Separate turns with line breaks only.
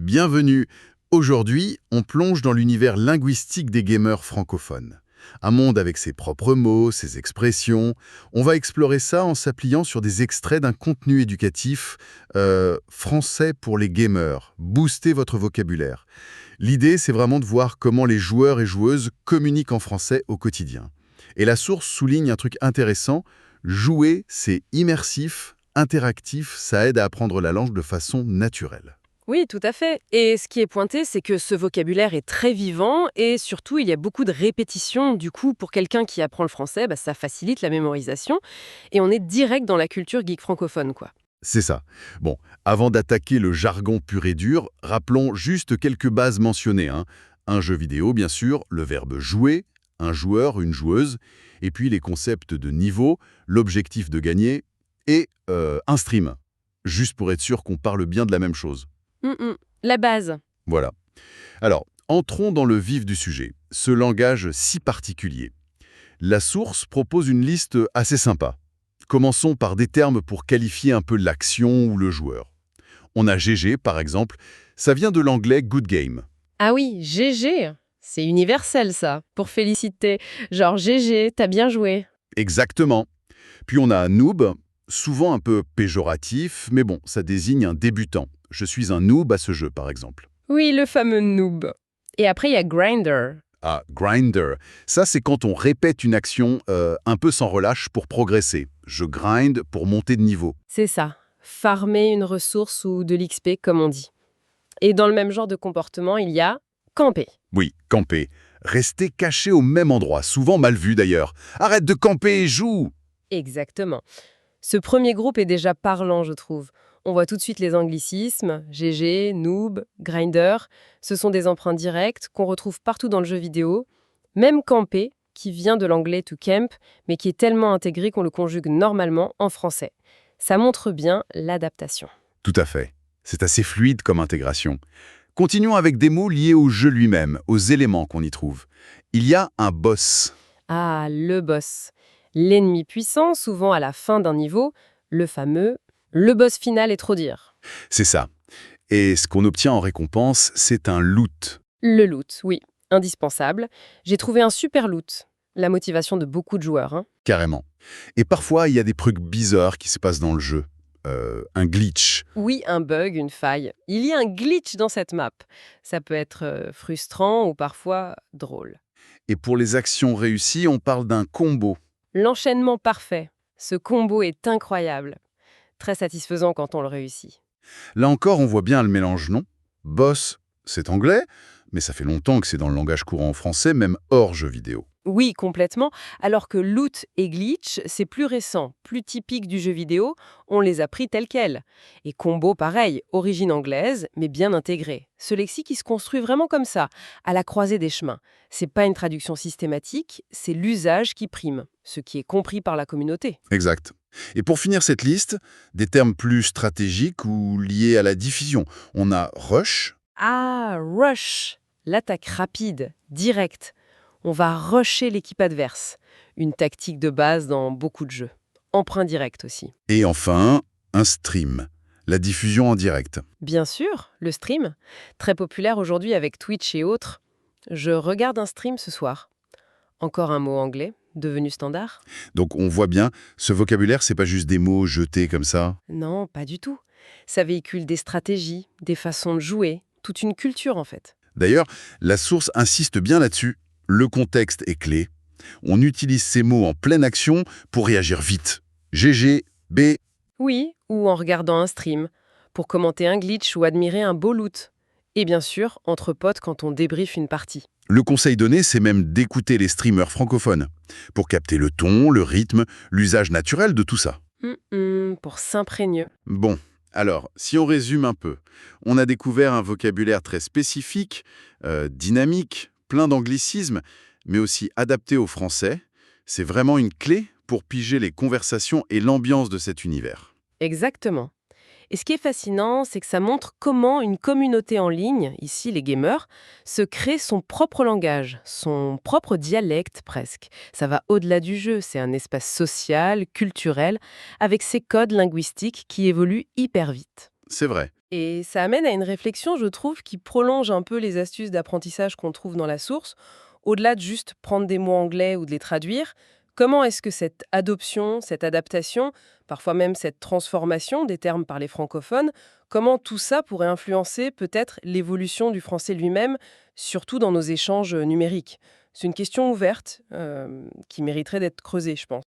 Bienvenue. Aujourd'hui, on plonge dans l'univers linguistique des gamers francophones. Un monde avec ses propres mots, ses expressions. On va explorer ça en s'appuyant sur des extraits d'un contenu éducatif français pour les gamers. Booster votre vocabulaire. L'idée, c'est vraiment de voir comment les joueurs et joueuses communiquent en français au quotidien. Et la source souligne un truc intéressant. Jouer, c'est immersif, interactif, ça aide à apprendre la langue de façon naturelle.
Oui, tout à fait. Et ce qui est pointé, c'est que ce vocabulaire est très vivant et surtout, il y a beaucoup de répétitions. Du coup, pour quelqu'un qui apprend le français, ça facilite la mémorisation et on est direct dans la culture geek francophone, quoi.
C'est ça. Bon, avant d'attaquer le jargon pur et dur, rappelons juste quelques bases mentionnées, hein. Un jeu vidéo, bien sûr, le verbe jouer, un joueur, une joueuse, et puis les concepts de niveau, l'objectif de gagner, et un stream. Juste pour être sûr qu'on parle bien de la même chose.
La base.
Voilà. Alors, entrons dans le vif du sujet, ce langage si particulier. La source propose une liste assez sympa. Commençons par des termes pour qualifier un peu l'action ou le joueur. On a GG, par exemple, ça vient de l'anglais good game.
Ah oui, GG. C'est universel, ça, pour féliciter. Genre GG, t'as bien joué.
Exactement. Puis on a noob, souvent un peu péjoratif, mais bon, ça désigne un débutant. Je suis un noob à ce jeu, par exemple.
Oui, le fameux noob. Et après, il y a grinder.
Ah, grinder. Ça, c'est quand on répète une action un peu sans relâche pour progresser. Je grind pour monter de niveau.
C'est ça. Farmer une ressource ou de l'XP, comme on dit. Et dans le même genre de comportement, il y a camper.
Oui, camper. Rester caché au même endroit, souvent mal vu d'ailleurs. Arrête de camper et joue.
Exactement. Ce premier groupe est déjà parlant, je trouve. On voit tout de suite les anglicismes, GG, noob, grinder. Ce sont des emprunts directs qu'on retrouve partout dans le jeu vidéo. Même camper, qui vient de l'anglais to camp, mais qui est tellement intégré qu'on le conjugue normalement en français. Ça montre bien l'adaptation.
Tout à fait. C'est assez fluide comme intégration. Continuons avec des mots liés au jeu lui-même, aux éléments qu'on y trouve. Il y a un boss.
Ah, le boss. L'ennemi puissant, souvent à la fin d'un niveau, le fameux « le boss final est trop dire ».
C'est ça. Et ce qu'on obtient en récompense, c'est un loot.
Le loot, oui, indispensable. J'ai trouvé un super loot. La motivation de beaucoup de joueurs, hein.
Carrément. Et parfois, il y a des trucs bizarres qui se passent dans le jeu. Un glitch.
Oui, un bug, une faille. Il y a un glitch dans cette map. Ça peut être frustrant ou parfois drôle.
Et pour les actions réussies, on parle d'un combo.
L'enchaînement parfait. Ce combo est incroyable. Très satisfaisant quand on le réussit.
Là encore, on voit bien le mélange, non? Boss, c'est anglais, mais ça fait longtemps que c'est dans le langage courant en français, même hors jeu vidéo.
Oui, complètement. Alors que loot et glitch, c'est plus récent, plus typique du jeu vidéo, on les a pris tels quels. Et combo, pareil, origine anglaise, mais bien intégrée. Ce lexique, il se construit vraiment comme ça, à la croisée des chemins. C'est pas une traduction systématique, c'est l'usage qui prime, ce qui est compris par la communauté.
Exact. Et pour finir cette liste, des termes plus stratégiques ou liés à la diffusion. On a rush,
Ah, rush, l'attaque rapide, directe. On va rusher l'équipe adverse. Une tactique de base dans beaucoup de jeux. Emprunt direct aussi.
et enfin, un stream, la diffusion en direct.
Bien sûr, le stream. Très populaire aujourd'hui avec Twitch et autres. Je regarde un stream ce soir. Encore un mot anglais, devenu standard?
Donc on voit bien, ce vocabulaire, c'est pas juste des mots jetés comme ça.
Non, pas du tout. Ça véhicule des stratégies, des façons de jouer, toute une culture en fait.
D'ailleurs, la source insiste bien là-dessus. Le contexte est clé. On utilise ces mots en pleine action pour réagir vite. GG, B.
Oui, ou en regardant un stream, pour commenter un glitch ou admirer un beau loot. Et bien sûr, entre potes quand on débriefe une partie.
Le conseil donné, c'est même d'écouter les streamers francophones pour capter le ton, le rythme, l'usage naturel de tout ça.
Pour s'imprégner.
Bon, alors, si on résume un peu, on a découvert un vocabulaire très spécifique, dynamique, plein d'anglicismes, mais aussi adapté au français. C'est vraiment une clé pour piger les conversations et l'ambiance de cet univers.
Exactement. Et ce qui est fascinant, c'est que ça montre comment une communauté en ligne, ici les gamers, se crée son propre langage, son propre dialecte presque. Ça va au-delà du jeu, c'est un espace social, culturel, avec ses codes linguistiques qui évoluent hyper vite.
C'est vrai.
Et ça amène à une réflexion, je trouve, qui prolonge un peu les astuces d'apprentissage qu'on trouve dans la source. Au-delà de juste prendre des mots anglais ou de les traduire, comment est-ce que cette adoption, cette adaptation, parfois même cette transformation des termes par les francophones, comment tout ça pourrait influencer peut-être l'évolution du français lui-même, surtout dans nos échanges numériques? C'est une question ouverte qui mériterait d'être creusée, je pense.